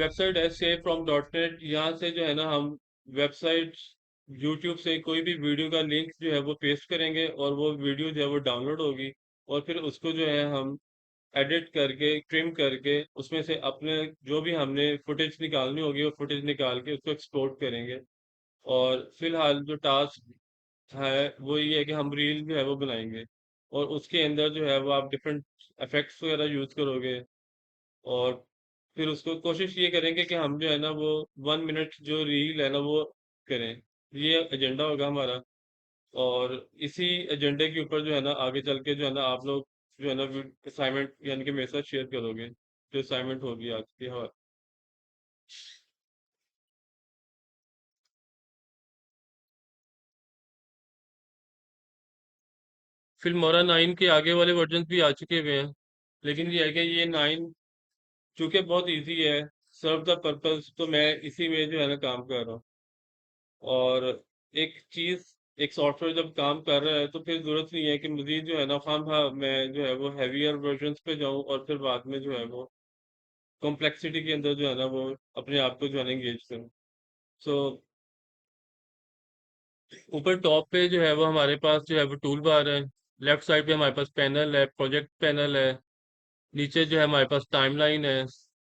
Website है save from dot net. यहाँ से जो है ना हम वेबसाइट यूट्यूब से कोई भी वीडियो का लिंक जो है वो पेस्ट करेंगे और वो वीडियो जो है वो डाउनलोड होगी। और फिर उसको जो है हम एडिट करके ट्रिम करके उसमें से अपने जो भी हमने फुटेज निकालनी होगी वो फुटेज निकाल के उसको एक्सपोर्ट करेंगे। और फिलहाल जो टास्क है वो ये है कि हम रील जो है वो बनाएंगे और उसके अंदर जो है वो आप डिफरेंट इफेक्ट्स वगैरह यूज करोगे। और फिर उसको कोशिश ये करेंगे कि हम जो है ना वो 1 मिनट जो रील है ना वो करें। ये एजेंडा होगा हमारा। और इसी एजेंडे के ऊपर जो है ना आगे चल के जो है ना आप लोग जो है ना असाइनमेंट यानी कि मेरे साथ शेयर करोगे जो असाइनमेंट होगी आज की। हाँ, फिल्मोरा 9 के आगे वाले वर्जन भी आ चुके हुए हैं। लेकिन ये है कि ये 9 चूंकि बहुत इजी है, सर्व द पर्पस, तो मैं इसी में जो है ना काम कर रहा हूँ। और एक चीज, एक सॉफ्टवेयर जब काम कर रहा है तो फिर जरूरत नहीं है कि मजीद जो है ना खाम खा मैं जो है वो हैवियर वर्जन्स पे जाऊं और फिर बाद में जो है वो कॉम्प्लेक्सिटी के अंदर जो है ना वो अपने आप को जो है ना एंगेज करूं। सो ऊपर टॉप पे जो है वो हमारे पास जो है वो टूल बार है। लेफ्ट साइड पे हमारे पास पैनल है, प्रोजेक्ट पैनल है। नीचे जो है हमारे पास टाइमलाइन है।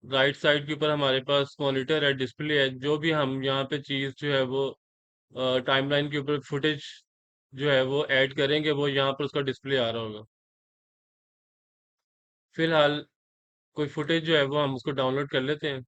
राइट साइड के ऊपर हमारे पास मॉनिटर है, डिस्प्ले है। जो भी हम यहाँ पे चीज जो है वो टाइमलाइन के ऊपर फुटेज जो है वो ऐड करेंगे वो यहाँ पर उसका डिस्प्ले आ रहा होगा। फिलहाल कोई फुटेज जो है वो हम उसको डाउनलोड कर लेते हैं।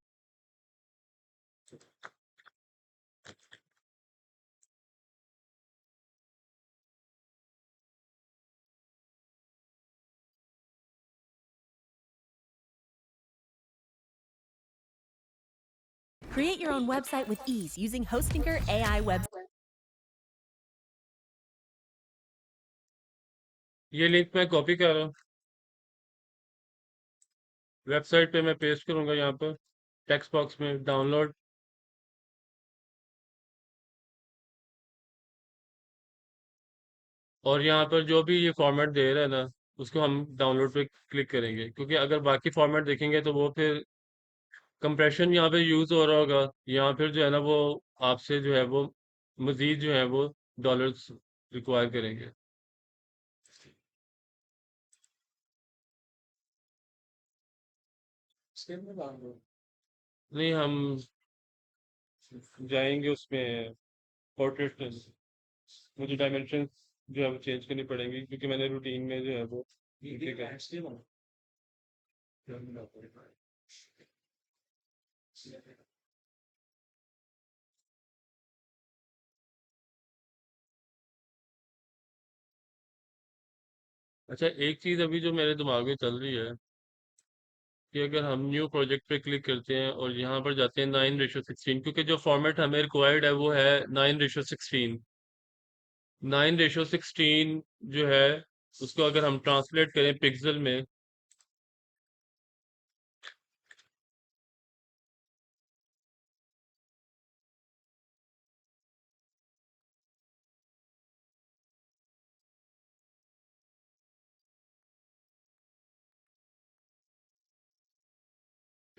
Create your own website with ease using Hostinger AI web. ये लिंक मैं कॉपी कर रहा हूँ, वेबसाइट पे मैं पेस्ट करूंगा यहाँ पर टेक्स्ट बॉक्स में डाउनलोड। और यहाँ पर जो भी ये फॉर्मेट दे रहा है ना उसको हम डाउनलोड पे क्लिक करेंगे, क्योंकि अगर बाकी फॉर्मेट देखेंगे तो वो फिर कंप्रेशन यहाँ पे यूज हो रहा होगा। यहाँ फिर जो है ना वो आपसे जो है वो मजीद जो है वो डॉलर्स रिक्वायर करेंगे। नहीं, हम जाएंगे उसमें पोर्ट्रेट। मुझे डायमेंशन जो है वो चेंज करनी पड़ेंगी क्योंकि मैंने रूटीन में जो है वो ठीक है। अच्छा, एक चीज अभी जो मेरे दिमाग में चल रही है कि अगर हम न्यू प्रोजेक्ट पे क्लिक करते हैं और यहाँ पर जाते हैं 9:16, क्योंकि जो फॉर्मेट हमें रिक्वायर्ड है वो है 9:16। 9:16 जो है उसको अगर हम ट्रांसलेट करें पिक्सल में,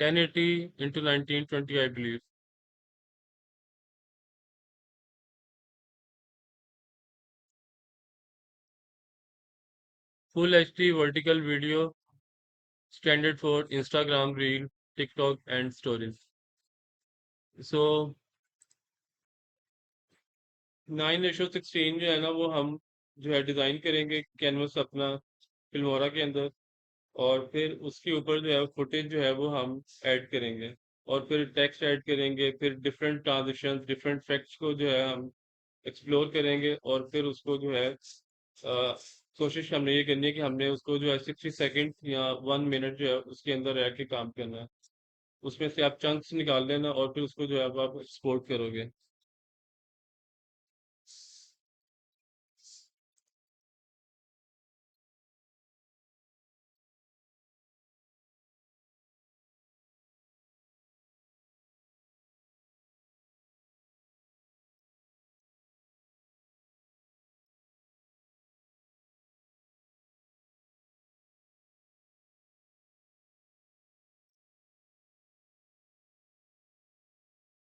1080 into 1920 I believe। Full HD vertical video, standard for Instagram reel, TikTok and stories. So 9:16 जो है ना वो हम जो है डिजाइन करेंगे कैनवस अपना फिल्मोरा के अंदर। और फिर उसके ऊपर जो है फुटेज जो है वो हम ऐड करेंगे और फिर टेक्स्ट ऐड करेंगे, फिर डिफरेंट ट्रांजिशंस डिफरेंट फैक्ट्स को जो है हम एक्सप्लोर करेंगे। और फिर उसको जो है कोशिश हमने ये करनी है कि हमने उसको जो है 60 सेकेंड या 1 मिनट जो है उसके अंदर रह के काम करना है। उसमें से आप चंक्स निकाल लेना और फिर उसको जो है अब आप एक्सपोर्ट करोगे।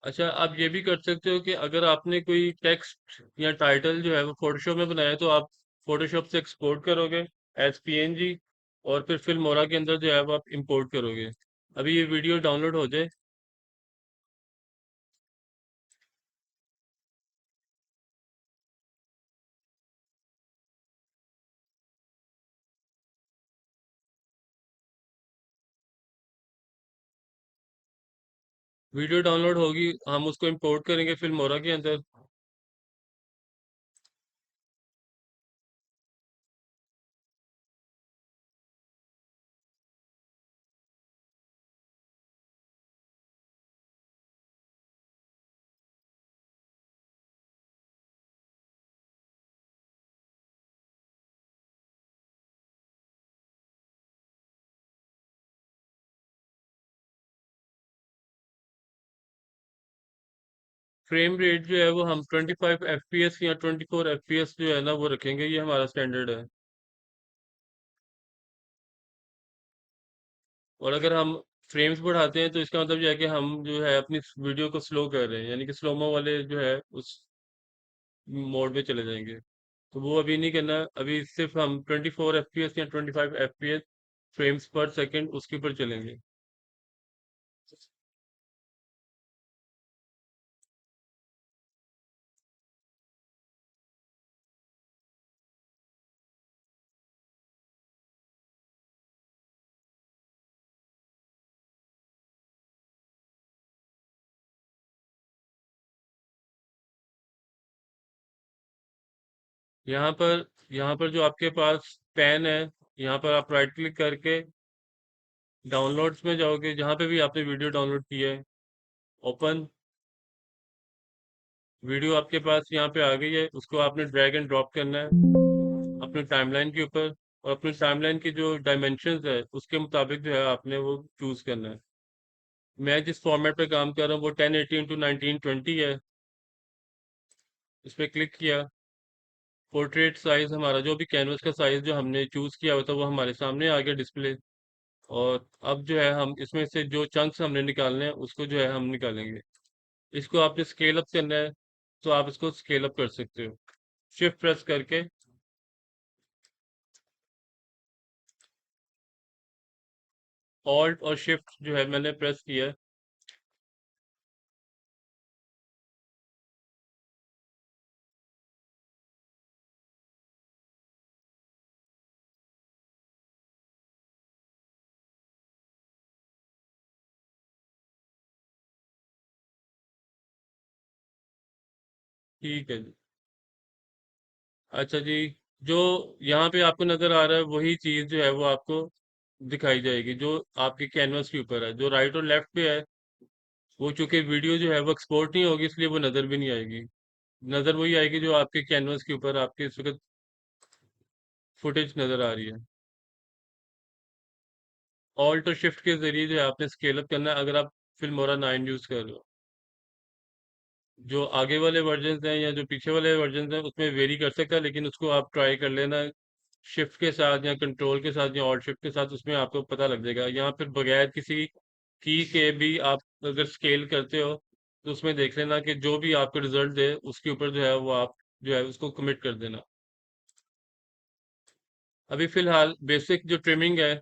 अच्छा, आप ये भी कर सकते हो कि अगर आपने कोई टेक्स्ट या टाइटल जो है वो फोटोशॉप में बनाया है, तो आप फोटोशॉप से एक्सपोर्ट करोगे एज पीएनजी, और फिर फिल्मोरा के अंदर जो है वो आप इंपोर्ट करोगे। अभी ये वीडियो डाउनलोड हो जाए। वीडियो डाउनलोड होगी, हम उसको इंपोर्ट करेंगे फिल्मोरा के अंदर। फ्रेम रेट जो है वो हम 25 FPS या 24 FPS जो है ना वो रखेंगे, ये हमारा स्टैंडर्ड है। और अगर हम फ्रेम्स बढ़ाते हैं तो इसका मतलब ये है कि हम जो है अपनी वीडियो को स्लो कर रहे हैं, यानी कि स्लोमो वाले जो है उस मोड में चले जाएंगे। तो वो अभी नहीं करना, अभी सिर्फ हम 24 FPS या 25 FPS फ्रेम्स पर सेकंड उसके ऊपर चलेंगे। यहाँ पर जो आपके पास पेन है, यहाँ पर आप राइट क्लिक करके डाउनलोड्स में जाओगे, जहाँ पे भी आपने वीडियो डाउनलोड की है, ओपन। वीडियो आपके पास यहाँ पे आ गई है, उसको आपने ड्रैग एंड ड्रॉप करना है अपने टाइमलाइन के ऊपर, और अपने टाइमलाइन की जो डायमेंशंस है उसके मुताबिक जो है आपने वो चूज करना है। मैं जिस फॉर्मेट पे काम कर रहा हूँ वो 1080 x 1920 है। इस पे क्लिक किया, पोर्ट्रेट साइज हमारा जो भी कैनवस का साइज जो हमने चूज किया हुआ था वो हमारे सामने आ गया डिस्प्ले। और अब जो है हम इसमें से जो चंक्स हमने निकालने हैं उसको जो है हम निकालेंगे। इसको आपने स्केल अप करना है, तो आप इसको स्केल अप कर सकते हो शिफ्ट प्रेस करके। ऑल्ट और शिफ्ट जो है मैंने प्रेस किया है। ठीक है जी। अच्छा जी, जो यहाँ पे आपको नजर आ रहा है वही चीज जो है वो आपको दिखाई जाएगी जो आपके कैनवस के ऊपर है। जो राइट और लेफ्ट पे है वो चूंकि वीडियो जो है वो एक्सपोर्ट नहीं होगी, इसलिए वो नजर भी नहीं आएगी। नजर वही आएगी जो आपके कैनवस के ऊपर आपके इस वक्त फुटेज नजर आ रही है। ऑल्ट और शिफ्ट के जरिए जो है आपने स्केल अप करना है अगर आप फिल्मोरा 9 यूज कर रहे हो। जो आगे वाले वर्जन हैं या जो पीछे वाले वर्जन हैं उसमें वेरी कर सकता है, लेकिन उसको आप ट्राई कर लेना शिफ्ट के साथ या कंट्रोल के साथ या ऑल्ट शिफ्ट के साथ, उसमें आपको पता लग जाएगा। यहाँ फिर बगैर किसी की के भी आप अगर स्केल करते हो तो उसमें देख लेना कि जो भी आपको रिजल्ट दे उसके ऊपर जो है वो आप जो है उसको कमिट कर देना। अभी फिलहाल बेसिक जो ट्रिमिंग है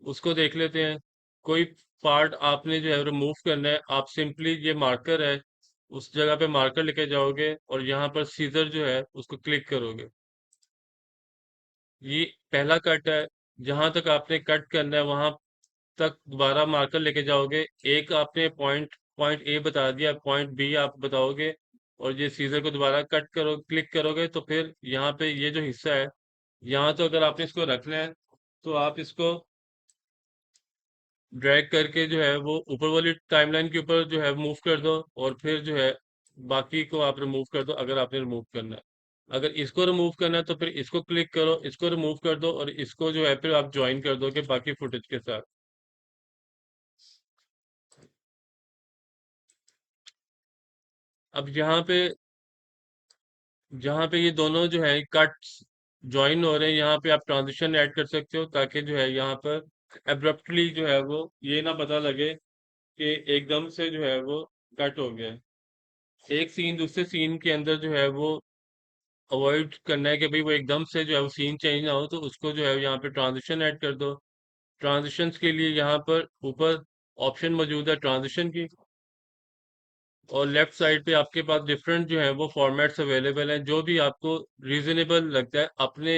उसको देख लेते हैं। कोई पार्ट आपने जो है रिमूव करना है, आप सिंपली ये मार्कर है उस जगह पे मार्कर लेके जाओगे और यहाँ पर सीजर जो है उसको क्लिक करोगे। ये पहला कट है, जहां तक आपने कट करना है वहां तक दोबारा मार्कर लेके जाओगे। एक आपने पॉइंट पॉइंट ए बता दिया, पॉइंट बी आप बताओगे, और ये सीजर को दोबारा कट करो क्लिक करोगे तो फिर यहाँ पे ये जो हिस्सा है, यहाँ तो अगर आपने इसको रखना है तो आप इसको ड्रैग करके जो है वो ऊपर वाली टाइमलाइन के ऊपर जो है मूव कर दो, और फिर जो है बाकी को आप रिमूव कर दो अगर आपने रिमूव करना है। अगर इसको रिमूव करना है तो फिर इसको क्लिक करो, इसको रिमूव कर दो, और इसको जो है फिर आप ज्वाइन कर दो के बाकी फुटेज के साथ। अब जहाँ पे ये दोनों जो है कट्स ज्वाइन हो रहे हैं, यहाँ पे आप ट्रांजिशन ऐड कर सकते हो ताकि जो है यहाँ पर एब्रप्टली जो है वो ये ना पता लगे कि एकदम से जो है वो कट हो गया है। एक सीन दूसरे सीन के अंदर जो है वो अवॉइड करना है कि भाई वो एकदम से जो है वो सीन चेंज ना हो, तो उसको जो है यहाँ पे ट्रांजिशन ऐड कर दो। ट्रांजिशंस के लिए यहाँ पर ऊपर ऑप्शन मौजूद है ट्रांजिशन की, और लेफ्ट साइड पे आपके पास डिफरेंट जो है वो फॉर्मेट्स अवेलेबल हैं, जो भी आपको रीजनेबल लगता है अपने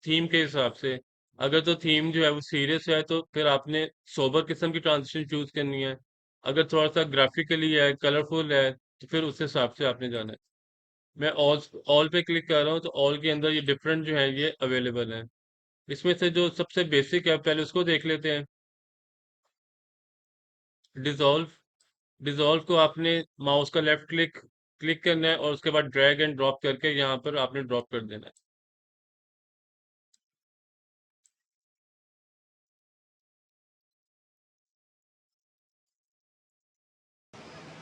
थीम के हिसाब से। अगर तो थीम जो है वो सीरियस है तो फिर आपने सोबर किस्म की ट्रांजिशन चूज करनी है। अगर थोड़ा सा ग्राफिकली है, कलरफुल है, तो फिर उस हिसाब से आपने जाना है। मैं ऑल ऑल पे क्लिक कर रहा हूँ, तो ऑल के अंदर ये डिफरेंट जो है ये अवेलेबल है। इसमें से जो सबसे बेसिक है पहले उसको देख लेते हैं। डिसॉल्व। डिसॉल्व को आपने माउस का लेफ्ट क्लिक क्लिक करना है और उसके बाद ड्रैग एंड ड्रॉप करके यहाँ पर आपने ड्रॉप कर देना है।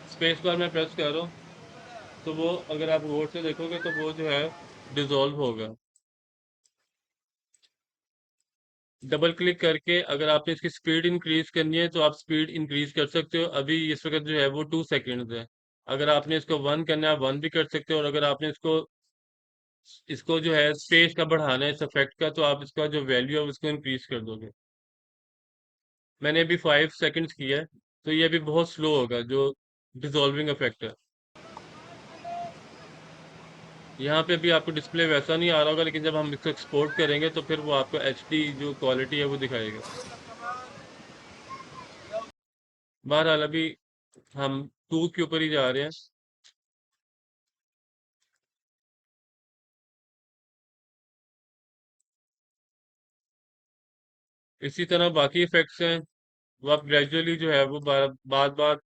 स्पेस बार में प्रेस कर रहा हूँ, तो वो अगर आप गौर से देखोगे तो वो जो है डिसॉल्व होगा। डबल क्लिक करके अगर आपने इसकी स्पीड इंक्रीज करनी है तो आप स्पीड इंक्रीज कर सकते हो। अभी इस वक्त जो है वो 2 सेकेंड है। अगर आपने इसको 1 करना है, आप 1 भी कर सकते हो, और अगर आपने इसको इसको जो है स्पेस का बढ़ाना है इस इफेक्ट का, तो आप इसका जो वैल्यू है उसको इंक्रीज कर दोगे। मैंने अभी 5 सेकंड्स किया है, तो ये अभी बहुत स्लो होगा जो डिसॉल्विंग इफेक्ट है। यहाँ पे भी आपको डिस्प्ले वैसा नहीं आ रहा होगा, लेकिन जब हम इसको एक्सपोर्ट करेंगे तो फिर वो आपको एचडी जो क्वालिटी है वो दिखाएगा। बहरहाल अभी हम 2 के ऊपर ही जा रहे हैं। इसी तरह बाकी इफेक्ट्स हैं, वो आप ग्रेजुअली जो है वो बार बार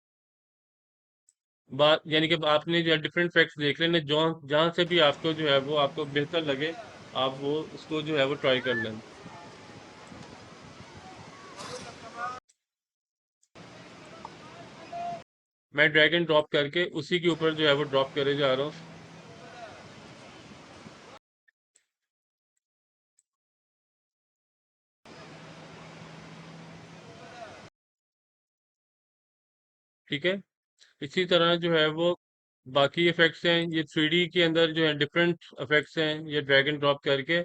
बात यानी कि आपने जो है डिफरेंट इफेक्ट्स देख लेने, जो जहाँ से भी आपको जो है वो आपको बेहतर लगे, आप वो उसको जो है वो ट्राई कर लें। मैं ड्रैग एंड ड्रॉप करके उसी के ऊपर जो है वो ड्रॉप करे जा रहा हूँ। ठीक है। इसी तरह जो है वो बाकी इफेक्ट्स हैं, ये 3D के अंदर जो है डिफरेंट इफेक्ट्स हैं, ये ड्रैग एंड ड्रॉप करके।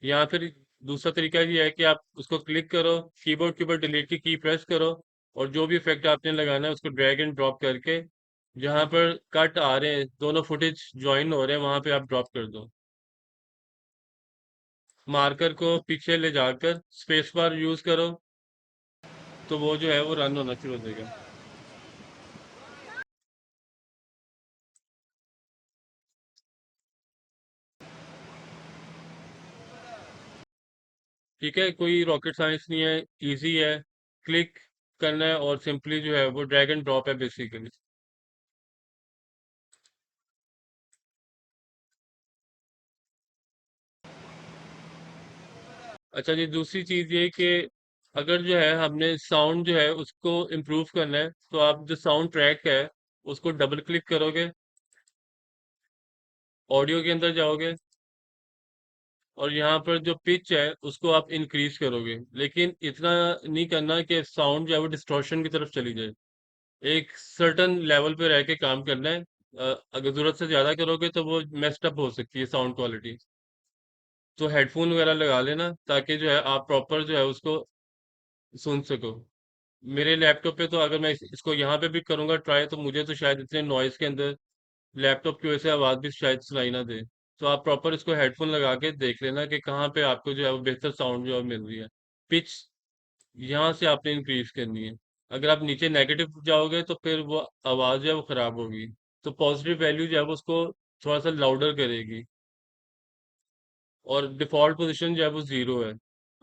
या फिर दूसरा तरीका ये है कि आप उसको क्लिक करो, कीबोर्ड के ऊपर डिलीट की प्रेस करो, और जो भी इफेक्ट आपने लगाना है उसको ड्रैग एंड ड्रॉप करके जहां पर कट आ रहे हैं, दोनों फुटेज ज्वाइन हो रहे हैं, वहां पे आप ड्रॉप कर दो। मार्कर को पीछे ले जाकर स्पेस बार यूज करो, तो वो जो है वो रन होना शुरू हो जाएगा। ठीक है, कोई रॉकेट साइंस नहीं है, इजी है। क्लिक करना है और सिंपली जो है वो ड्रैग एंड ड्रॉप है बेसिकली। अच्छा जी, दूसरी चीज ये कि अगर जो है हमने साउंड जो है उसको इम्प्रूव करना है, तो आप जो साउंड ट्रैक है उसको डबल क्लिक करोगे, ऑडियो के अंदर जाओगे, और यहाँ पर जो पिच है उसको आप इंक्रीज करोगे, लेकिन इतना नहीं करना कि साउंड जो है वो डिस्टॉर्शन की तरफ चली जाए। एक सर्टन लेवल पे रह के काम करना है। अगर जरूरत से ज्यादा करोगे तो वो मेस्ड अप हो सकती है साउंड क्वालिटी। तो हेडफोन वगैरह लगा लेना ताकि जो है आप प्रॉपर जो है उसको सुन सको। मेरे लैपटॉप पे तो अगर मैं इसको यहाँ पे भी करूंगा ट्राई, तो मुझे तो शायद इतने नॉइज के अंदर लैपटॉप की वजह से आवाज भी शायद सुनाई ना दे। तो आप प्रॉपर इसको हेडफोन लगा के देख लेना कि कहाँ पे आपको जो है वो बेहतर साउंड जो है मिल रही है। पिच यहाँ से आपने इंक्रीज करनी है। अगर आप नीचे नेगेटिव जाओगे तो फिर वो आवाज जो है वो खराब होगी। तो पॉजिटिव वैल्यू जो है वो उसको थोड़ा सा लाउडर करेगी। और डिफॉल्ट पोजीशन जो है वो 0 है।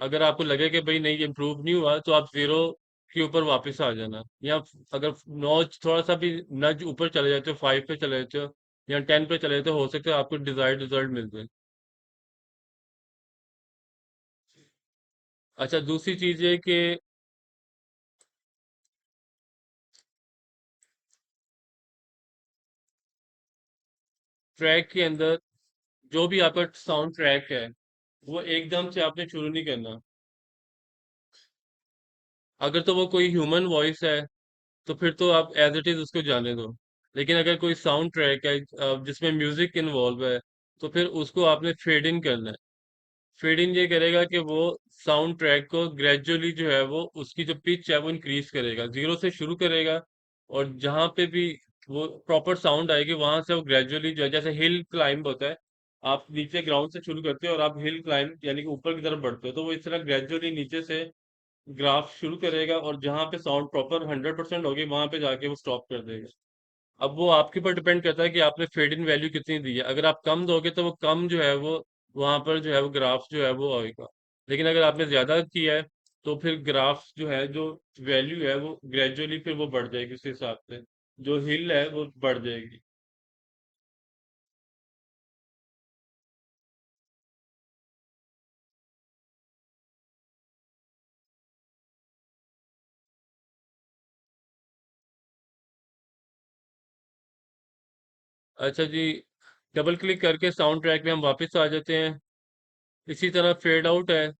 अगर आपको लगे कि भाई नहीं इम्प्रूव नहीं हुआ, तो आप 0 के ऊपर वापस आ जाना, या अगर नॉच थोड़ा सा भी नज ऊपर चले जाते हो, 5 पे चले जाते हो या 10 पे चले जाते हो सकता है आपको डिजायर्ड रिजल्ट मिल जाए। अच्छा, दूसरी चीज ये कि ट्रैक के अंदर जो भी आपका साउंड ट्रैक है वो एकदम से आपने शुरू नहीं करना। अगर तो वो कोई ह्यूमन वॉइस है तो फिर तो आप एज इट इज उसको जाने दो। लेकिन अगर कोई साउंड ट्रैक है जिसमें म्यूजिक इन्वॉल्व है, तो फिर उसको आपने फेड इन करना है। फेड इन ये करेगा कि वो साउंड ट्रैक को ग्रेजुअली जो है वो उसकी जो पिच है वो इंक्रीज करेगा, जीरो से शुरू करेगा। और जहां पे भी वो प्रॉपर साउंड आएगी वहां से वो ग्रेजुअली जो है, जैसे हिल क्लाइंब होता है, आप नीचे ग्राउंड से शुरू करते हो और आप हिल क्लाइंब यानी कि ऊपर की तरफ बढ़ते हो, तो वो इस तरह ग्रेजुअली नीचे से ग्राफ शुरू करेगा और जहां पे साउंड प्रॉपर 100% होगी वहां पे जाके वो स्टॉप कर देगा। अब वो आपके ऊपर डिपेंड करता है कि आपने फेड इन वैल्यू कितनी दी है। अगर आप कम दोगे तो वो कम जो है वो वहां पर जो है वो ग्राफ जो है वो आएगा। लेकिन अगर आपने ज्यादा किया है तो फिर ग्राफ जो है, जो वैल्यू है वो ग्रेजुअली फिर वो बढ़ जाएगी, उस हिसाब से जो हिल है वो बढ़ जाएगी। अच्छा जी, डबल क्लिक करके साउंड ट्रैक में हम वापस आ जाते हैं। इसी तरह फेड आउट है।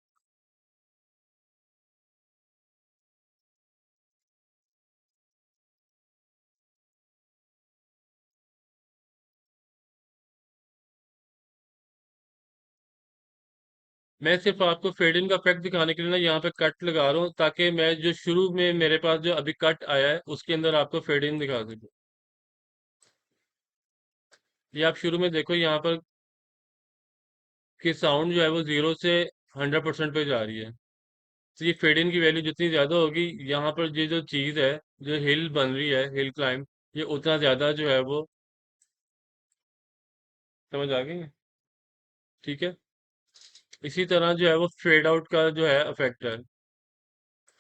मैं सिर्फ आपको फेड इन का इफेक्ट दिखाने के लिए ना यहाँ पे कट लगा रहा हूँ, ताकि मैं जो शुरू में मेरे पास जो अभी कट आया है उसके अंदर आपको फेड इन दिखा सकूँ। ये आप शुरू में देखो यहाँ पर कि साउंड जो है वो 0 से 100% पे जा रही है। तो ये फेड इन की वैल्यू जितनी ज्यादा होगी, यहाँ पर ये जो चीज है, जो हिल बन रही है, हिल क्लाइंब, ये उतना ज्यादा जो है वो, समझ आ गई है? ठीक है। इसी तरह जो है वो फेड आउट का जो है इफेक्ट है।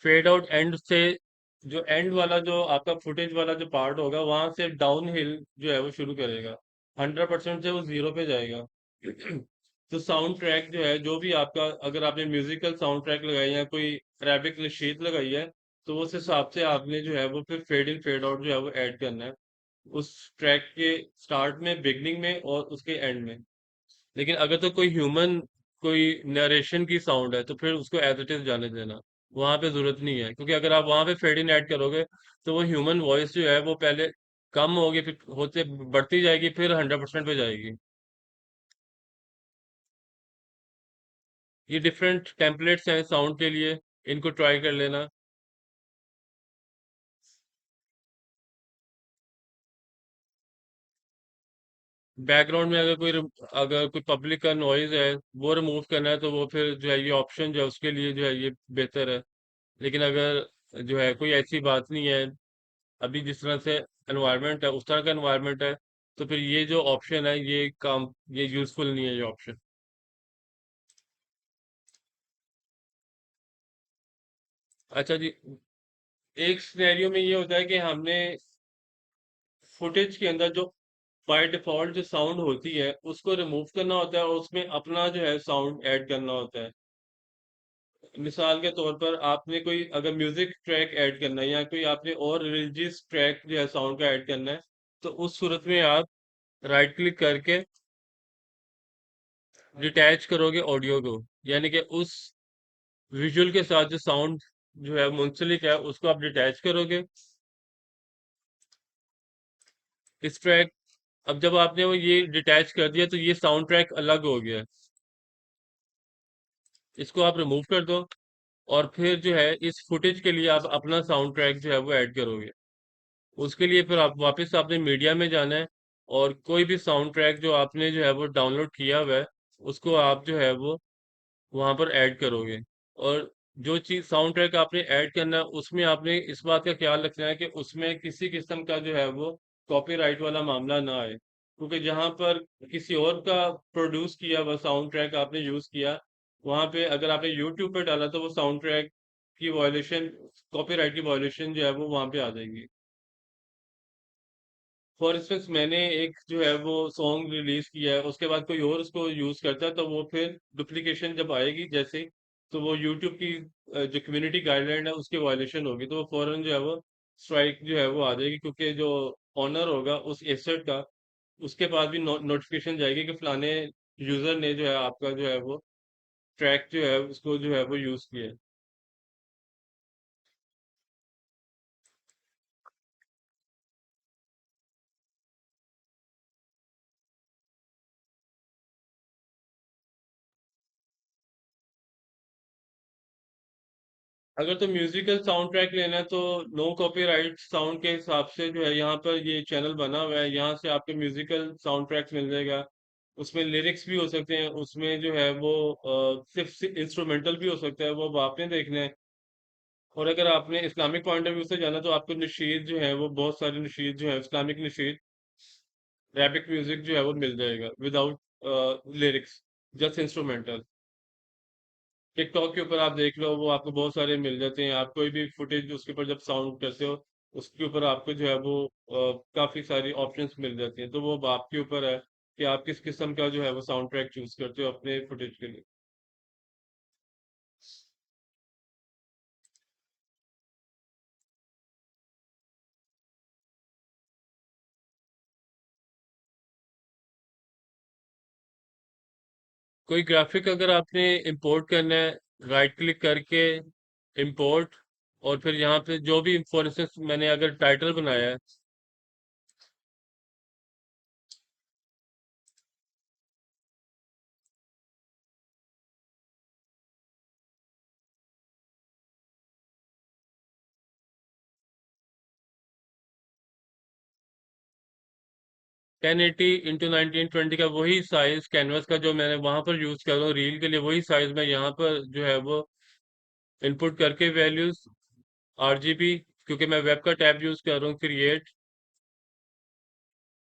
फेड आउट एंड से, जो एंड वाला जो आपका फुटेज वाला जो पार्ट होगा वहां से डाउन हिल जो है वो शुरू करेगा, 100% से वो जीरो पे जाएगा। तो साउंड ट्रैक जो है, जो भी आपका, अगर आपने म्यूजिकल साउंड ट्रैक लगाई है, कोई अरेबिक नशीद लगाई है, तो उस हिसाब से आपने जो है वो फिर फेड इन फेड आउट जो है वो ऐड करना है उस ट्रैक के स्टार्ट में, बिगनिंग में और उसके एंड में। लेकिन अगर तो कोई ह्यूमन, कोई नरेशन की साउंड है, तो फिर उसको एज इट इज जाने देना। वहां पे जरूरत नहीं है, क्योंकि अगर आप वहां पे फेड इन ऐड करोगे तो वो ह्यूमन वॉइस जो है वो पहले कम होगी, फिर होते बढ़ती जाएगी, फिर 100% पे जाएगी। ये डिफरेंट टेम्पलेट्स हैं साउंड के लिए, इनको ट्राई कर लेना। बैकग्राउंड में अगर कोई पब्लिक का नॉइज है वो रिमूव करना है, तो वो फिर जो है ये ऑप्शन जो है उसके लिए जो है ये बेहतर है। लेकिन अगर जो है कोई ऐसी बात नहीं है, अभी जिस तरह से एनवायरनमेंट है उस तरह का एनवायरनमेंट है, तो फिर ये जो ऑप्शन है ये यूजफुल नहीं है, ये ऑप्शन। अच्छा जी, एक सिनेरियो में ये होता है कि हमने फुटेज के अंदर जो बाय डिफॉल्ट जो साउंड होती है उसको रिमूव करना होता है और उसमें अपना जो है साउंड ऐड करना होता है। मिसाल के तौर पर आपने कोई अगर म्यूजिक ट्रैक ऐड करना है या कोई आपने और रिलीजियस ट्रैक जो है साउंड का ऐड करना है, तो उस सूरत में आप राइट क्लिक करके डिटैच करोगे ऑडियो को, यानी कि उस विजुअल के साथ जो साउंड जो है मुंसलिक है उसको आप डिटैच करोगे, इस ट्रैक। अब जब आपने वो ये डिटैच कर दिया तो ये साउंड ट्रैक अलग हो गया, इसको आप रिमूव कर दो। और फिर जो है इस फुटेज के लिए आप अपना साउंड ट्रैक जो है वो ऐड करोगे। उसके लिए फिर आप वापस आपने मीडिया में जाना है, और कोई भी साउंड ट्रैक जो आपने जो है वो डाउनलोड किया हुआ है उसको आप जो है वो वहां पर ऐड करोगे। और जो चीज साउंड ट्रैक आपने ऐड करना है उसमें आपने इस बात का ख्याल रखना है कि उसमें किसी किस्म का जो है वो कॉपीराइट वाला मामला ना आए, क्योंकि जहां पर किसी और का प्रोड्यूस किया हुआ साउंड ट्रैक आपने यूज किया, वहां पे अगर आपने यूट्यूब पे डाला तो वो साउंड ट्रैक की वायलेशन, कॉपीराइट की वायलेशन जो है वो वहां पे आ जाएगी। फॉर इंस्टेंस मैंने एक जो है वो सॉन्ग रिलीज किया है, उसके बाद कोई और उसको यूज करता है, तो वो फिर डुप्लीकेशन जब आएगी जैसे ही, तो वो यूट्यूब की जो कम्युनिटी गाइडलाइन है उसकी वायलेशन होगी, तो वो फौरन जो है वो स्ट्राइक जो है वो आ जाएगी, क्योंकि जो ऑनर होगा उस एसेट का, उसके पास भी नोटिफिकेशन जाएगी कि फलाने यूजर ने जो है आपका जो है वो ट्रैक जो है उसको जो है वो यूज किया है। अगर तो म्यूजिकल साउंड ट्रैक लेना है तो नो कॉपीराइट साउंड के हिसाब से जो है यहाँ पर ये चैनल बना हुआ है, यहाँ से आपके म्यूजिकल साउंड ट्रैक्स मिल जाएगा। उसमें लिरिक्स भी हो सकते हैं, उसमें जो है वो सिर्फ इंस्ट्रूमेंटल भी हो सकता है, वो अब आपने देखना है। और अगर आपने इस्लामिक पॉइंट ऑफ व्यू से जाना तो आपको नशीद जो है वो बहुत सारे नशीद जो है इस्लामिक नशीद, रैपिक म्यूजिक जो है वो मिल जाएगा without lyrics, just instrumental. TikTok के ऊपर आप देख लो, वो आपको बहुत सारे मिल जाते हैं। आप कोई भी फुटेज उसके ऊपर जब साउंड करते हो, उसके ऊपर आपको जो है वो काफी सारी ऑप्शंस मिल जाती हैं। तो वो अब आपके ऊपर है कि आप किस किस्म का जो है वो साउंड ट्रैक चूज करते हो अपने फुटेज के लिए। कोई ग्राफिक अगर आपने इंपोर्ट करना है, राइट क्लिक करके इंपोर्ट, और फिर यहाँ पे जो भी फॉर इंस्टेंस मैंने अगर टाइटल बनाया है, 1080 इंटू 1920 का वही साइज कैनवस का जो मैंने वहां पर यूज कर रहा हूँ रील के लिए, वही साइज मैं यहाँ पर जो है वो इनपुट करके वैल्यूज आरजीबी, क्योंकि मैं वेब का टैब यूज कर रहा हूँ, क्रिएट।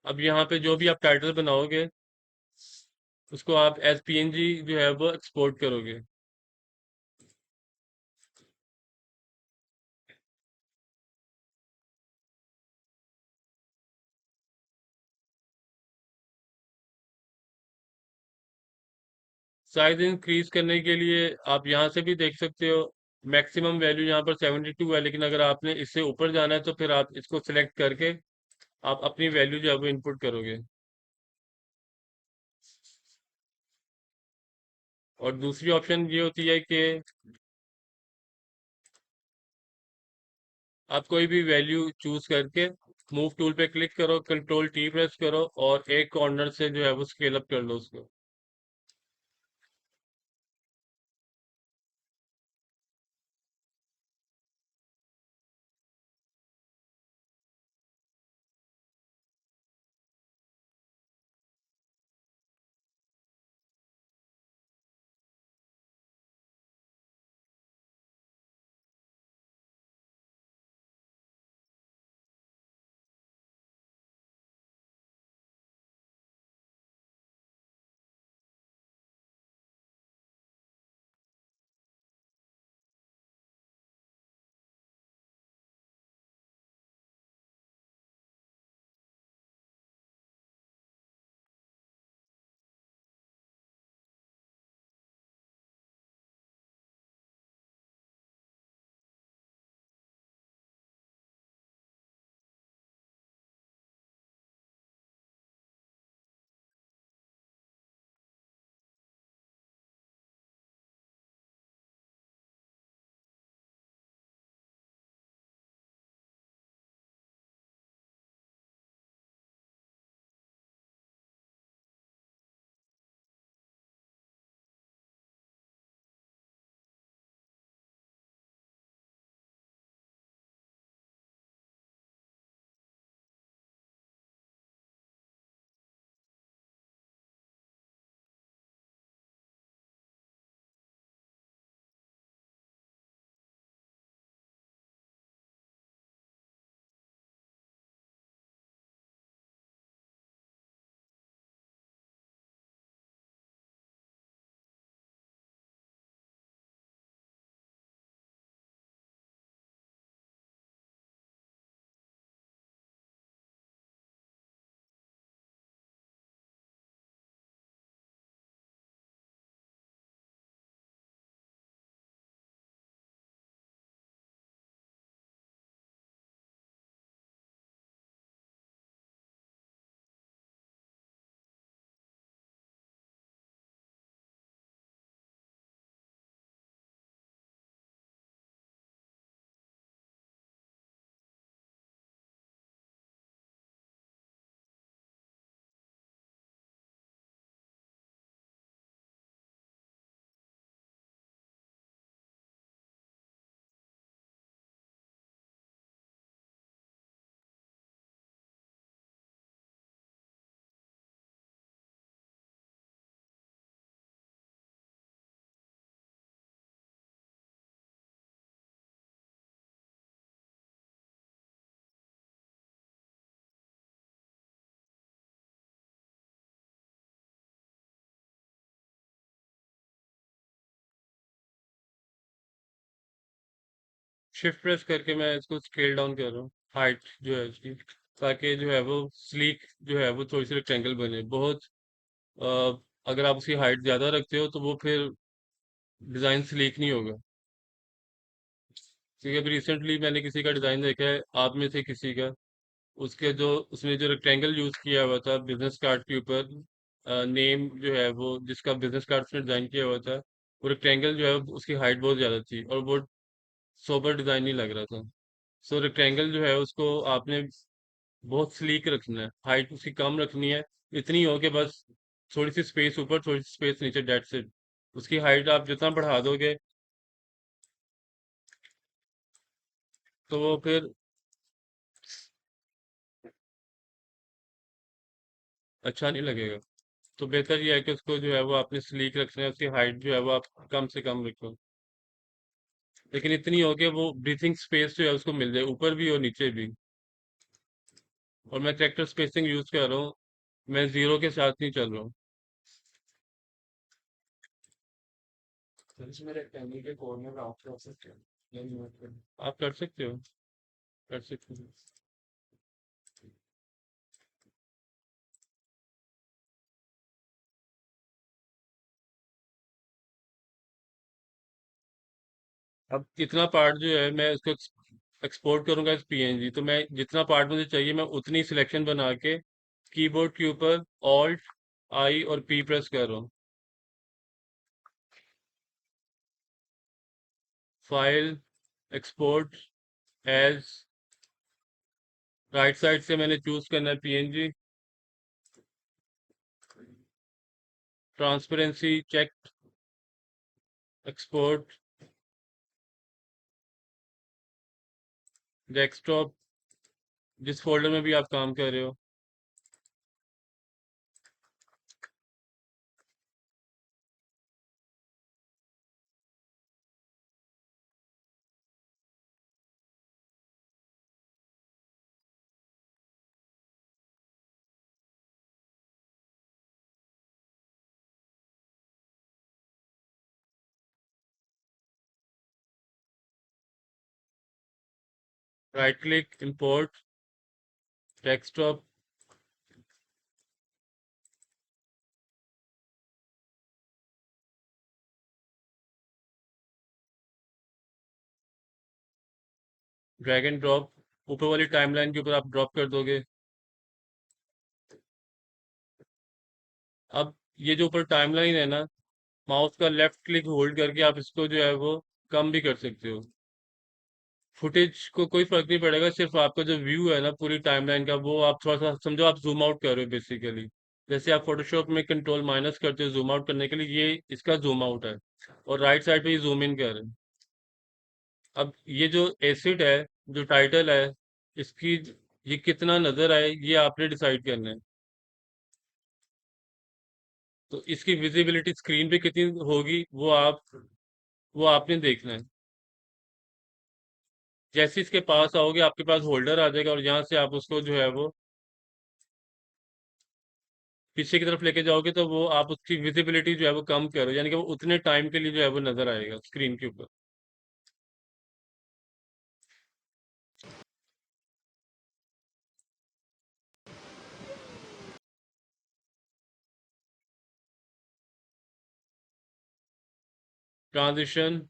अब यहाँ पे जो भी आप टाइटल बनाओगे उसको आप एज पीएनजी जो है वो एक्सपोर्ट करोगे। साइज इंक्रीज करने के लिए आप यहाँ से भी देख सकते हो। मैक्सिमम वैल्यू यहाँ पर 72 है, लेकिन अगर आपने इससे ऊपर जाना है तो फिर आप इसको सिलेक्ट करके आप अपनी वैल्यू जो है वो इनपुट करोगे। और दूसरी ऑप्शन ये होती है कि आप कोई भी वैल्यू चूज करके मूव टूल पे क्लिक करो, कंट्रोल टी प्रेस करो और एक कॉर्नर से जो है वो स्केल अप कर लो उसको। शिफ्ट प्रेस करके मैं इसको स्केल डाउन कर रहा हूँ, हाइट जो है इसकी, ताकि जो है वो स्लीक जो है वो थोड़ी सी रेक्टेंगल बने। बहुत अगर आप उसकी हाइट ज्यादा रखते हो तो वो फिर डिजाइन स्लीक नहीं होगा। क्योंकि अभी रिसेंटली मैंने किसी का डिजाइन देखा है, आप में से किसी का, उसके जो उसने जो रेक्टेंगल यूज किया हुआ था बिजनेस कार्ड के ऊपर, नेम जो है वो जिसका बिजनेस कार्ड उसने डिजाइन किया हुआ था, वो रेक्टेंगल जो है उसकी हाइट बहुत ज्यादा थी और वो सोबर डिजाइन नहीं लग रहा था। सो रेक्टेंगल जो है उसको आपने बहुत स्लीक रखना है, हाइट उसकी कम रखनी है, इतनी हो कि बस थोड़ी सी स्पेस ऊपर थोड़ी सी स्पेस नीचे, डेट से। उसकी हाइट आप जितना बढ़ा दोगे तो वो फिर अच्छा नहीं लगेगा। तो बेहतर ये है कि उसको जो है वो आपने स्लीक रखना है, उसकी हाइट जो है वो आप कम से कम रखो, लेकिन इतनी हो कि वो ब्रीथिंग स्पेस जो है उसको मिल जाए, ऊपर भी और नीचे भी। और मैं कैरेक्टर स्पेसिंग यूज कर रहा हूँ, मैं जीरो के साथ नहीं चल रहा हूँ। इसमें रेक्टेंगल के कॉर्नर आप कर सकते हो, आप कर सकते हो, कर सकते हो। अब इतना पार्ट जो है मैं इसको एक्सपोर्ट करूंगा एज पीएनजी, तो मैं जितना पार्ट मुझे चाहिए मैं उतनी सिलेक्शन बना के कीबोर्ड के ऊपर ऑल्ट आई और पी प्रेस कर रहा हूँ। File, export as, right side से मैंने चूज करना है PNG, transparency check, export, desktop, जिस फोल्डर में भी आप काम कर रहे हो। Right click, import, desktop, drag and drop, ऊपर वाली टाइमलाइन के ऊपर आप ड्रॉप कर दोगे। अब ये जो ऊपर टाइमलाइन है ना, माउस का लेफ्ट क्लिक होल्ड करके आप इसको जो है वो कम भी कर सकते हो। फुटेज को कोई फर्क नहीं पड़ेगा, सिर्फ आपका जो व्यू है ना पूरी टाइमलाइन का, वो आप थोड़ा सा समझो आप जूम आउट कर रहे हो बेसिकली। जैसे आप फोटोशॉप में कंट्रोल माइनस करते हो जूम आउट करने के लिए, ये इसका जूम आउट है, और राइट साइड पे ये जूम इन कर रहे हैं। अब ये जो एसिड है, जो टाइटल है इसकी, ये कितना नजर आए ये आपने डिसाइड करना है। तो इसकी विजिबिलिटी स्क्रीन पे कितनी होगी वो आपने देखना है। जैसे इसके पास आओगे आपके पास होल्डर आ जाएगा, और यहाँ से आप उसको जो है वो पीछे की तरफ लेके जाओगे तो वो आप उसकी विजिबिलिटी जो है वो कम करो, यानी कि वो उतने टाइम के लिए जो है वो नजर आएगा स्क्रीन के ऊपर। ट्रांजिशन,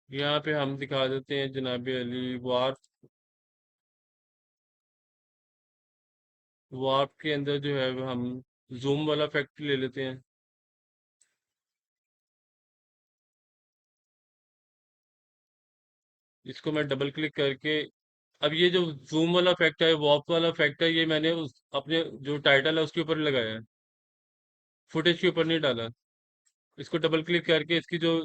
यहाँ पे हम दिखा देते हैं जनाबे अली वार्प। वार्प के अंदर जो है वो हम जूम वाला फैक्टर ले लेते हैं। इसको मैं डबल क्लिक करके, अब ये जो जूम वाला फैक्टर है, वार्प वाला फैक्टर, ये मैंने उस अपने जो टाइटल है उसके ऊपर लगाया है, फुटेज के ऊपर नहीं डाला। इसको डबल क्लिक करके इसकी जो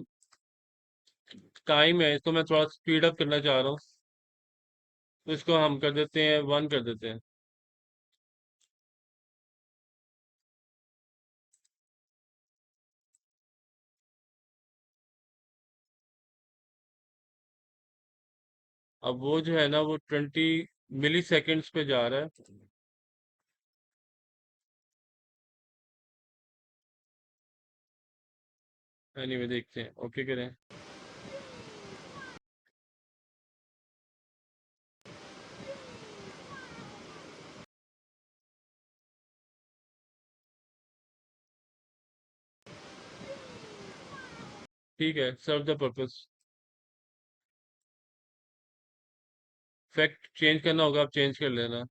टाइम है इसको मैं थोड़ा स्पीड अप करना चाह रहा हूँ, तो इसको हम कर देते हैं 1 कर देते हैं। अब वो जो है ना वो 20 मिली सेकेंड्स पे जा रहा है। एनीवे देखते हैं, ओके करें। ठीक है, serve the purpose. Fact change करना होगा, आप चेंज कर लेना।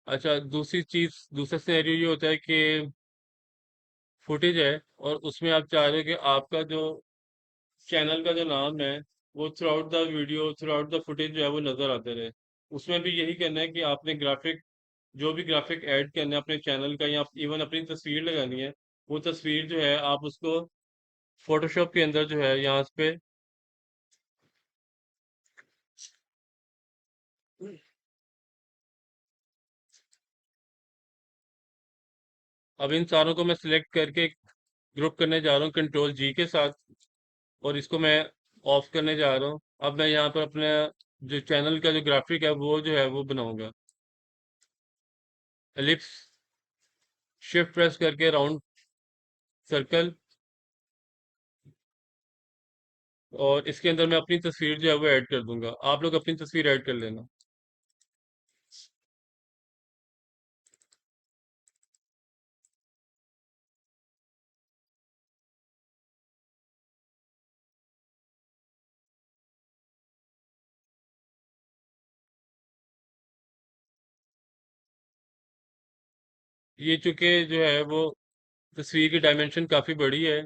अच्छा, दूसरी चीज, दूसरा सिनेरियो ये होता है कि फुटेज है और उसमें आप चाह रहे हो कि आपका जो चैनल का जो नाम है वो through out the video, through out the footage जो है वो नजर आते रहे। उसमें भी यही करना है कि आपने ग्राफिक, जो भी ग्राफिक ऐड करना है अपने चैनल का, या इवन अपनी तस्वीर लगानी है, वो तस्वीर जो है आप उसको फोटोशॉप के अंदर जो है यहाँ पे, अब इन सारों को मैं सिलेक्ट करके ग्रुप करने जा रहा हूँ कंट्रोल जी के साथ, और इसको मैं ऑफ करने जा रहा हूँ। अब मैं यहाँ पर अपने जो चैनल का जो ग्राफिक है वो जो है वो बनाऊंगा। एलिप्स, शिफ्ट प्रेस करके राउंड सर्कल, और इसके अंदर मैं अपनी तस्वीर जो है वो ऐड कर दूंगा। आप लोग अपनी तस्वीर ऐड कर लेना। ये चूंकि जो है वो तस्वीर की डायमेंशन काफी बड़ी है,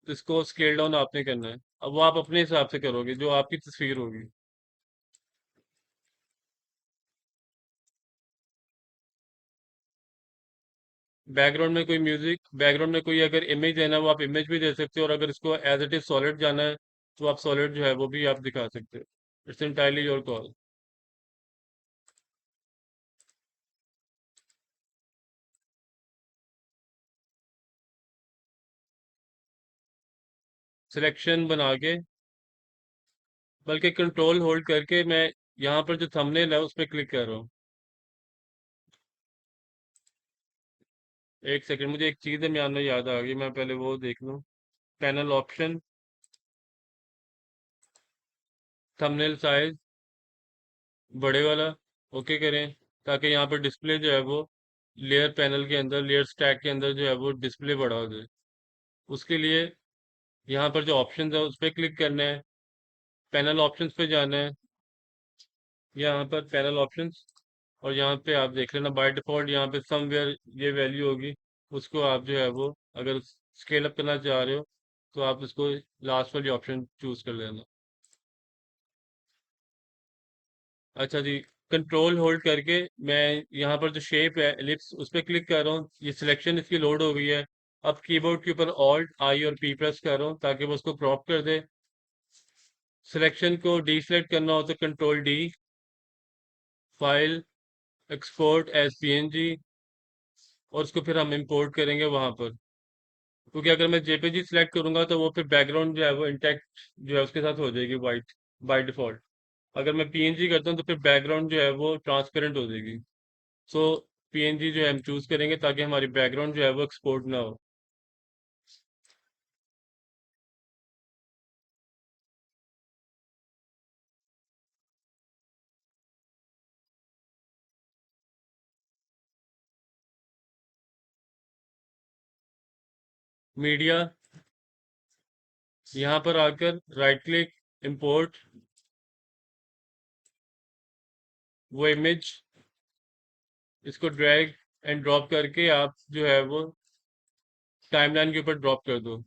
तो इसको स्केल डाउन आपने करना है। अब वो आप अपने हिसाब से करोगे, जो आपकी तस्वीर होगी। बैकग्राउंड में कोई म्यूजिक, बैकग्राउंड में कोई अगर इमेज है ना, वो आप इमेज भी दे सकते हो, और अगर इसको एज इट इज सॉलिड जाना है तो आप सॉलिड जो है वो भी आप दिखा सकते हो। It's entirely your call. Selection बना के, बल्कि कंट्रोल होल्ड करके मैं यहाँ पर जो थंबनेल है उस पर क्लिक कर रहा हूँ। एक सेकंड, मुझे एक चीज़ है म्यान में याद आ गई, मैं पहले वो देख लूँ। पैनल ऑप्शन, थंबनेल साइज बड़े वाला, ओके करें, ताकि यहाँ पर डिस्प्ले जो है वो लेयर पैनल के अंदर, लेयर स्टैक के अंदर जो है वो डिस्प्ले बड़ा हो जाए। उसके लिए यहाँ पर जो ऑप्शन है उस पर क्लिक करना है, पैनल ऑप्शंस पे जाना है, यहाँ पर पैनल ऑप्शंस, और यहाँ पे आप देख लेना बाय डिफॉल्ट यहाँ पे समवेयर ये वैल्यू होगी। उसको आप जो है वो अगर स्केल अप करना चाह रहे हो तो आप इसको लास्ट वाली ऑप्शन चूज कर लेना। अच्छा जी, कंट्रोल होल्ड करके मैं यहाँ पर जो शेप है एलिप्स उस पर क्लिक कर रहा हूँ, ये सिलेक्शन इसकी लोड हो गई है। अब कीबोर्ड के ऊपर ऑल्ट आई और पी प्रेस कर रहा हूँ ताकि वो उसको क्रॉप कर दे। सिलेक्शन को डी सेलेक्ट करना हो तो control D, file, export as PNG, और उसको फिर हम इंपोर्ट करेंगे वहां पर। क्योंकि अगर मैं जेपीजी सिलेक्ट करूंगा तो वो फिर बैकग्राउंड जो है वो इंटैक्ट जो है उसके साथ हो जाएगी वाइट बाय डिफॉल्ट। अगर मैं पीएनजी करता हूँ तो फिर बैकग्राउंड जो है वो ट्रांसपेरेंट हो जाएगी। सो पीएनजी जो है हम चूज करेंगे ताकि हमारी बैकग्राउंड जो है वो एक्सपोर्ट ना हो। मीडिया, यहाँ पर आकर राइट क्लिक, इंपोर्ट वो इमेज, इसको ड्रैग एंड ड्रॉप करके आप जो है वो टाइमलाइन के ऊपर ड्रॉप कर दो।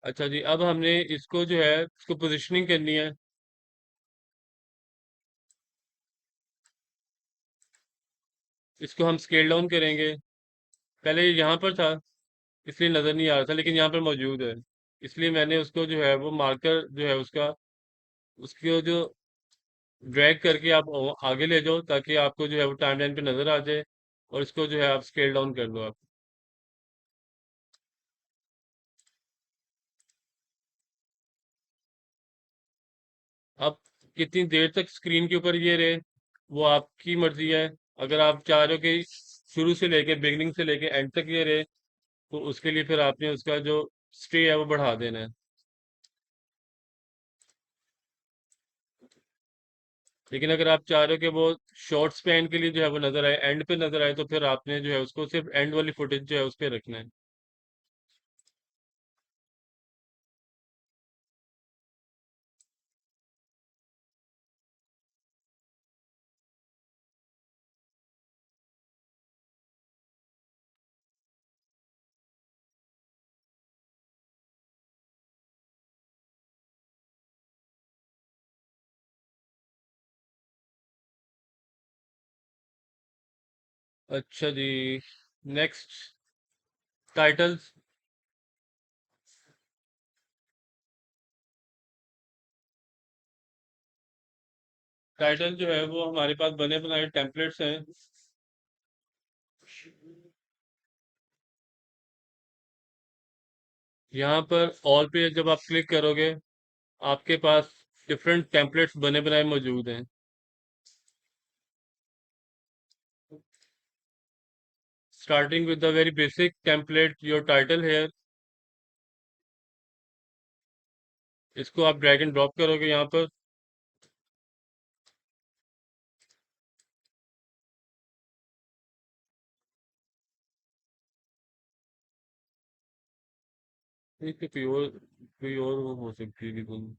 अच्छा जी, अब हमने इसको जो है इसको पोजिशनिंग करनी है। इसको हम स्केल डाउन करेंगे। पहले ये यहाँ पर था इसलिए नजर नहीं आ रहा था, लेकिन यहाँ पर मौजूद है, इसलिए मैंने उसको जो है वो मार्कर जो है उसका, उसकी जो ड्रैग करके आप आगे ले जाओ ताकि आपको जो है वो टाइमलाइन पे नजर आ जाए, और इसको जो है आप स्केल डाउन कर लो आप। अब कितनी देर तक स्क्रीन के ऊपर ये रहे वो आपकी मर्जी है। अगर आप चाह रहे हो कि शुरू से लेके बिगिनिंग से लेके एंड तक ये रहे, तो उसके लिए फिर आपने उसका जो स्टे है वो बढ़ा देना है। लेकिन अगर आप चाह रहे हो कि वो शॉर्ट स्पैन के लिए जो है वो नजर आए, एंड पे नजर आए, तो फिर आपने जो है उसको सिर्फ एंड वाली फुटेज जो है उस पे रखना है। अच्छा जी। Next, titles. टाइटल जो है वो हमारे पास बने बनाए टेम्पलेट्स हैं। यहाँ पर ऑल पे जब आप क्लिक करोगे, आपके पास डिफरेंट टेम्पलेट्स बने बनाए मौजूद हैं। Starting with the very basic template your title here. इसको आप ड्रैग एंड ड्रॉप करोगे यहाँ पर। एक कोई और वो हो सकती है लेकिन।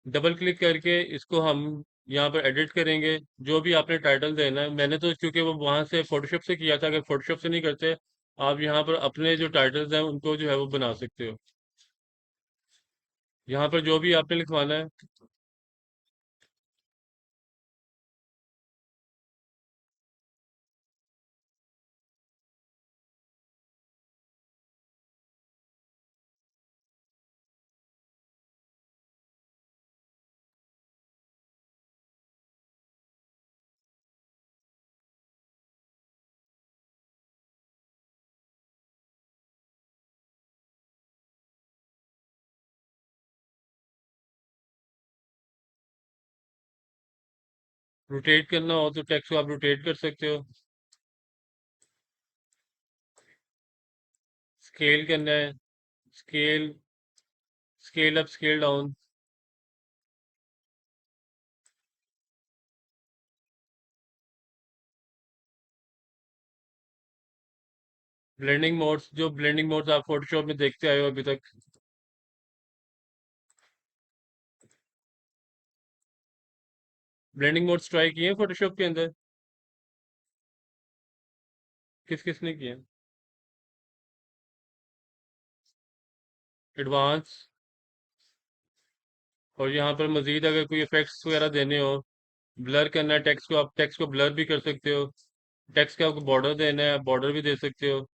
डबल क्लिक करके इसको हम यहाँ पर एडिट करेंगे। जो भी आपने टाइटल देना है, मैंने तो चूंकि वो वहां से फोटोशॉप से किया था, अगर फोटोशॉप से नहीं करते, आप यहाँ पर अपने जो टाइटल्स हैं उनको जो है वो बना सकते हो। यहाँ पर जो भी आपने लिखवाना है। रोटेट करना हो तो टेक्स्ट को आप रोटेट कर सकते हो। स्केल करना है, scale, scale up, scale down. Blending modes, जो ब्लेंडिंग मोड्स आप फोटोशॉप में देखते आए हो अभी तक। ब्लेंडिंग मोड्स ट्राई किए हैं फोटोशॉप के अंदर? किस किस ने किए? एडवांस। और यहाँ पर मजीद अगर कोई इफेक्ट्स वगैरह देने हो, ब्लर करना है टेक्स्ट को, आप टेक्स्ट को ब्लर भी कर सकते हो। टेक्स्ट का आपको बॉर्डर देना है, बॉर्डर भी दे सकते हो।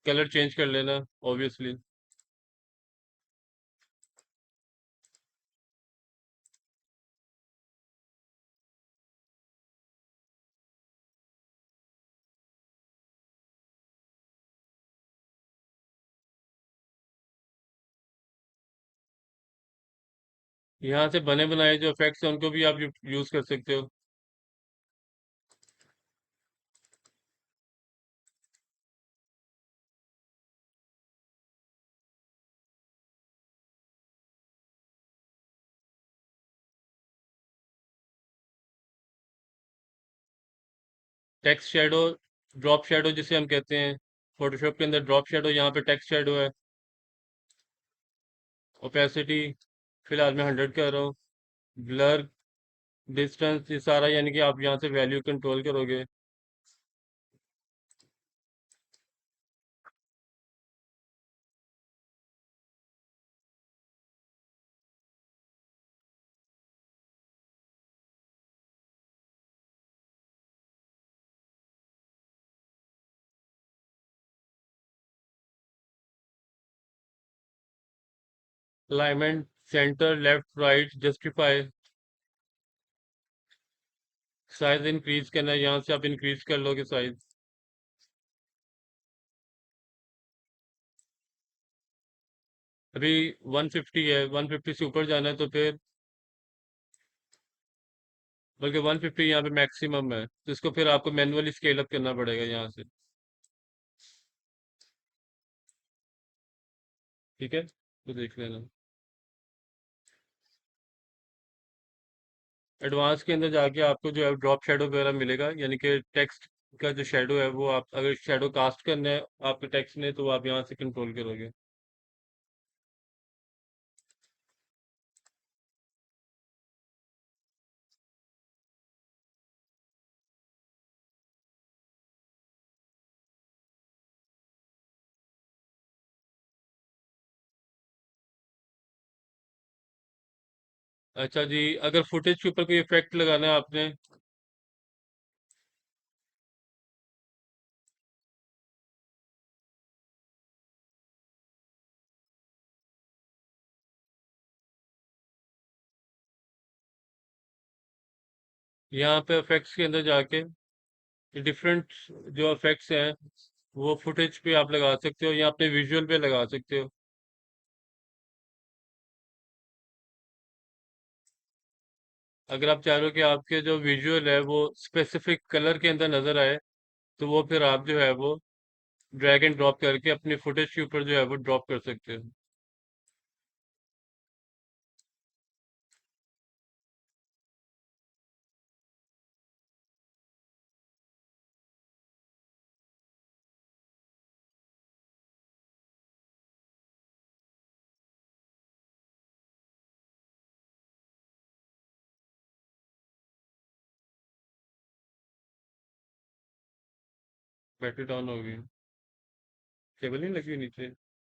कलर चेंज कर लेना ऑब्वियसली। यहाँ से बने बनाए जो इफेक्ट्स हैं उनको भी आप यूज कर सकते हो। टेक्स्ट शेडो, ड्रॉप शेडो जिसे हम कहते हैं, फोटोशॉप के अंदर ड्रॉप शेडो, यहाँ पे टेक्स्ट शेडो है। ओपेसिटी फिलहाल मैं 100 कर रहा हूँ। ब्लर, डिस्टेंस, ये सारा यानी कि आप यहाँ से वैल्यू कंट्रोल करोगे। Alignment, centre, left, right, justify, size increase करना है, यहाँ से आप इंक्रीज कर लोगे साइज। अभी 150 है, 150 से ऊपर जाना है तो फिर, बल्कि 150 यहाँ पे मैक्सिमम है, तो इसको फिर आपको मैनुअली स्केल अप करना पड़ेगा यहाँ से। ठीक है, तो देख लेना। एडवांस के अंदर जाके आपको जो है ड्रॉप शेडो वगैरह मिलेगा, यानी कि टेक्स्ट का जो शेडो है वो, आप अगर शेडो कास्ट करना है आपके टेक्स्ट ने, तो आप यहाँ से कंट्रोल करोगे। अच्छा जी, अगर फुटेज के ऊपर कोई इफेक्ट लगाना है आपने, यहाँ पे इफेक्ट्स के अंदर जाके डिफरेंट जो इफेक्ट्स हैं वो फुटेज पे आप लगा सकते हो या अपने विजुअल पे लगा सकते हो। अगर आप चाह रहे हो कि आपके जो विजुअल है वो स्पेसिफिक कलर के अंदर नजर आए, तो वो फिर आप जो है वो ड्रैग एंड ड्रॉप करके अपनी फुटेज के ऊपर जो है वो ड्रॉप कर सकते हो। बैटरी डाउन हो गई, केबल नहीं लगी हुई नीचे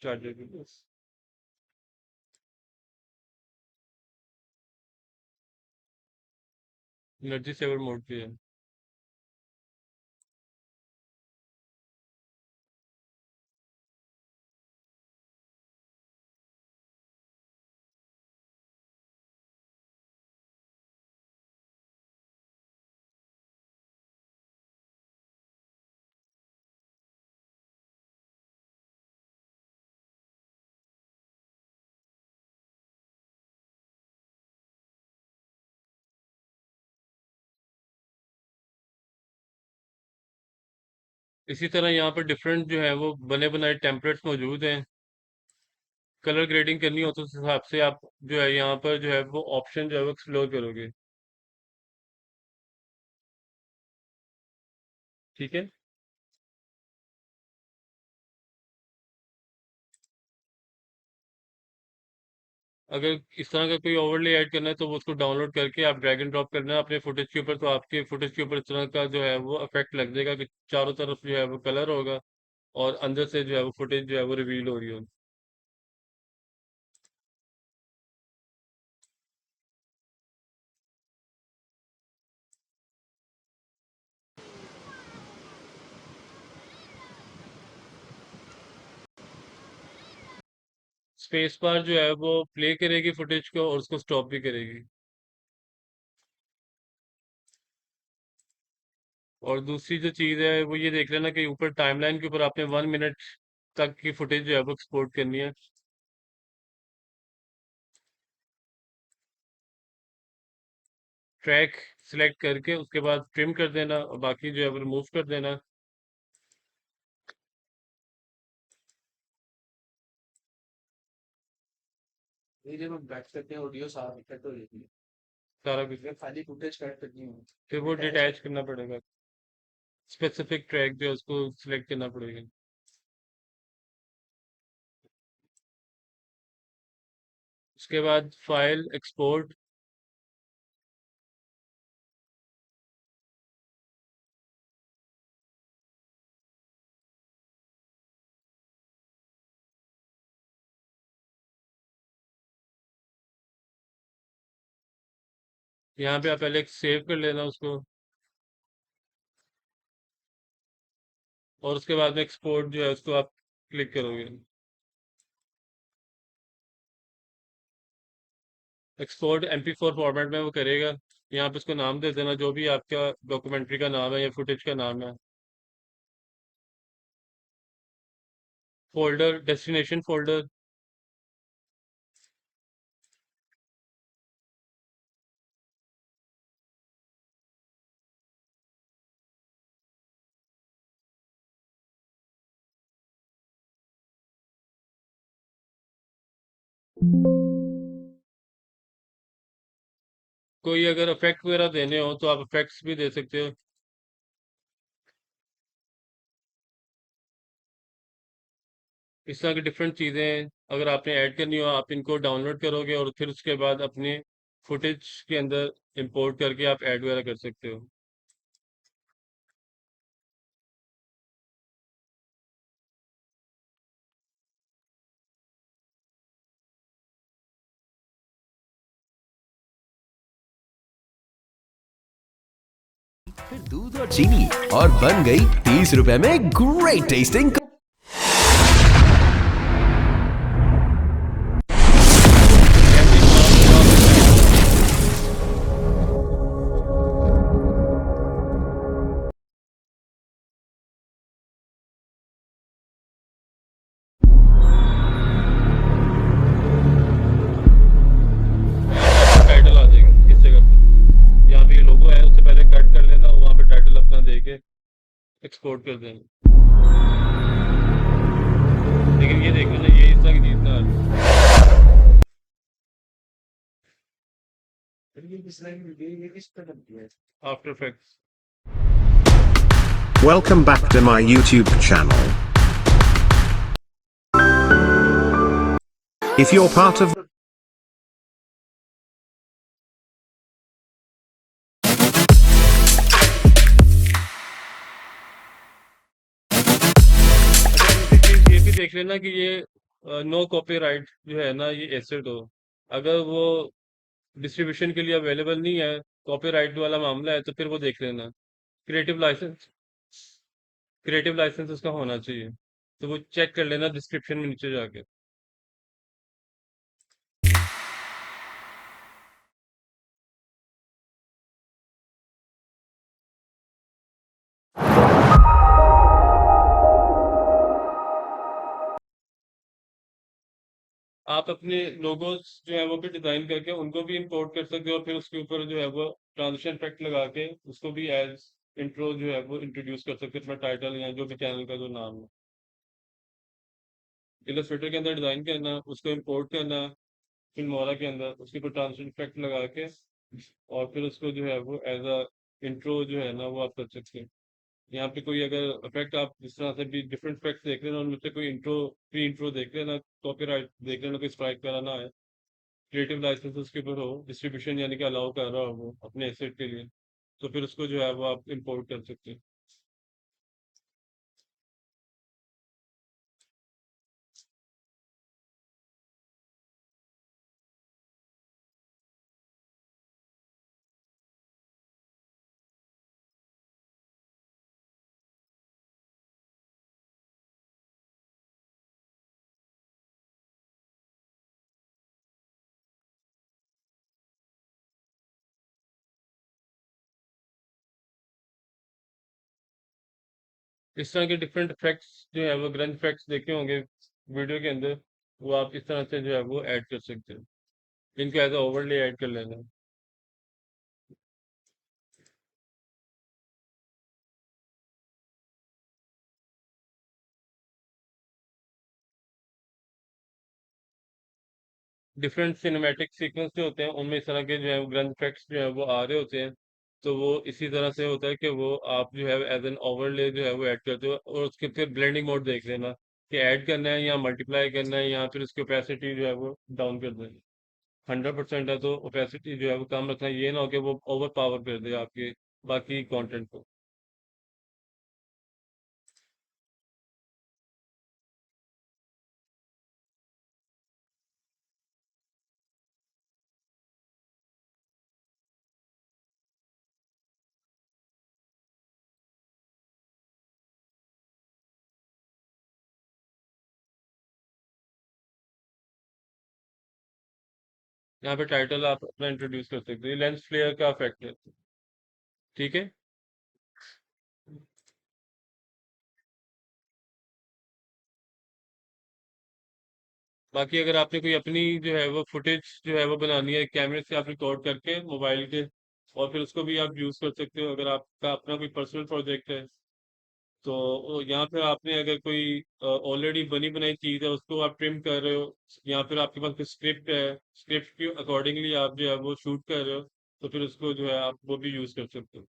चार्जर की बस। एनर्जी सेवर मोड पे है। इसी तरह यहाँ पर डिफरेंट जो है वो बने बनाए टेम्पलेट्स मौजूद हैं। कलर ग्रेडिंग करनी हो तो उस हिसाब से आप जो है यहाँ पर जो है वो ऑप्शन जो है वो एक्सप्लोर करोगे। ठीक है, अगर इस तरह का कोई ओवरले ऐड करना है तो वो उसको डाउनलोड करके आप ड्रैग एंड ड्रॉप करना है अपने फुटेज के ऊपर, तो आपके फुटेज के ऊपर इस तरह का जो है वो इफेक्ट लग जाएगा कि चारों तरफ जो है वो कलर होगा और अंदर से जो है वो फुटेज जो है वो रिवील हो रही होगी। स्पेस बार जो है वो प्ले करेगी फुटेज को और उसको स्टॉप भी करेगी। और दूसरी जो चीज़ है वो ये देख लेना कि ऊपर टाइमलाइन के ऊपर आपने 1 मिनट तक की फुटेज जो है वो एक्सपोर्ट करनी है। ट्रैक सिलेक्ट करके उसके बाद ट्रिम कर देना और बाकी जो है वो रिमूव कर देना। ये जब हम बैक करते हैं ऑडियो सारा कट हो जाती है। सारा कुछ ये खाली फुटेज कट करनी है। फिर वो डिटैच डिटैच करनी करना पड़ेगा, स्पेसिफिक ट्रैक जो है उसको सिलेक्ट करना पड़ेगा। उसके बाद फाइल एक्सपोर्ट, यहाँ पे आप पहले सेव कर लेना उसको और उसके बाद में एक्सपोर्ट जो है उसको आप क्लिक करोगे। एक्सपोर्ट MP4 फॉर्मेट में वो करेगा। यहाँ पे उसको नाम दे देना जो भी आपका डॉक्यूमेंट्री का नाम है या फुटेज का नाम है। Folder, destination folder. कोई अगर इफेक्ट वगैरह देने हो तो आप इफेक्ट्स भी दे सकते हो। इस तरह की डिफरेंट चीज़ें अगर आपने ऐड करनी हो आप इनको डाउनलोड करोगे और फिर उसके बाद अपने फुटेज के अंदर इंपोर्ट करके आप ऐड वगैरह कर सकते हो। फिर दूध और चीनी और बन गई 30 रुपए में ग्रेट टेस्टिंग। Camry stop. यहाँ पे आपका टाइटल आ जाएगा इस जगह पे। यहाँ पे ये लोगो है उससे पहले कट कर लेना और वहाँ पे टाइटल अपना दे के एक्सपोर्ट कर देना। लेकिन ये देख लेना ये इस तरह की चीज़ ना आ जाए। फिर ये किस तरह की वीडियो ये किस पे बनती है? After effects. Welcome back to my YouTube channel. If you're part of अच्छा दूसरी चीज़ ये भी देख लेना कि ये नो कॉपीराइट जो है ना ये एसेट हो। अगर वो डिस्ट्रीब्यूशन के लिए अवेलेबल नहीं है, कॉपीराइट वाला मामला है तो फिर वो देख लेना। क्रिएटिव लाइसेंस, क्रिएटिव लाइसेंस उसका होना चाहिए। तो वो चेक कर लेना डिस्क्रिप्शन में नीचे जाके। आप अपने लोगोस जो है वो भी डिजाइन करके उनको भी इंपोर्ट कर सकते हो और फिर उसके ऊपर जो है वो ट्रांजिशन इफेक्ट लगा के उसको भी एज इंट्रो जो है वो इंट्रोड्यूस कर सकते हो अपना टाइटल या जो भी चैनल का जो नाम है। इलस्ट्रेटर के अंदर डिजाइन करना, उसको इंपोर्ट करना फिल्मोरा के अंदर, उसके ऊपर ट्रांजिशन इफेक्ट लगा के और फिर उसको जो है वो एज अ इंट्रो जो है ना वो आप कर सकते हैं। यहाँ पे कोई अगर इफेक्ट आप जिस तरह से भी डिफरेंट इफेक्ट्स देख लेना उनमें से कोई इंट्रो प्री इंट्रो देख लेना, कॉपीराइट देख लेना, कोई स्ट्राइक वगैरह ना है, क्रिएटिव लाइसेंस उसके ऊपर हो, डिस्ट्रीब्यूशन यानी कि अलाउ कर रहा हो वो अपने एसेट के लिए, तो फिर उसको जो है वो आप इंपोर्ट कर सकते हैं। इस तरह के डिफरेंट इफेक्ट्स जो है वो ग्रंथ इफेक्ट्स देखे होंगे वीडियो के अंदर, वो आप इस तरह से जो है वो ऐड कर सकते हैं। इनको एज अ ओवरले ऐड कर लेना। डिफरेंट सिनेमैटिक सीक्वेंस जो होते हैं उनमें इस तरह के जो है ग्रंथ इफेक्ट्स जो है वो आ रहे होते हैं। तो वो इसी तरह से होता है कि वो आप जो है एज एन ओवरले जो है वो ऐड करते हो और उसके फिर ब्लेंडिंग मोड देख लेना कि ऐड करना है या मल्टीप्लाई करना है या फिर उसकी ओपेसिटी जो है वो डाउन कर देना। 100% है तो ओपेसिटी जो है वो कम रखना, ये ना हो कि वो ओवर पावर कर दे आपके बाकी कंटेंट को। यहाँ पे टाइटल आप अपना इंट्रोड्यूस कर सकते हैं, लेंस फ्लेयर का इफेक्ट है। ठीक है। बाकी अगर आपने कोई अपनी जो है वो फुटेज जो है वो बनानी है कैमरे से आप रिकॉर्ड करके मोबाइल के, और फिर उसको भी आप यूज कर सकते हो अगर आपका अपना कोई पर्सनल प्रोजेक्ट है। तो यहाँ पे आपने अगर कोई ऑलरेडी बनी बनाई चीज है उसको आप ट्रिम कर रहे हो, या फिर आपके पास कोई स्क्रिप्ट है, स्क्रिप्ट के अकॉर्डिंगली आप जो है वो शूट कर रहे हो, तो फिर उसको जो है आप वो भी यूज कर सकते हो।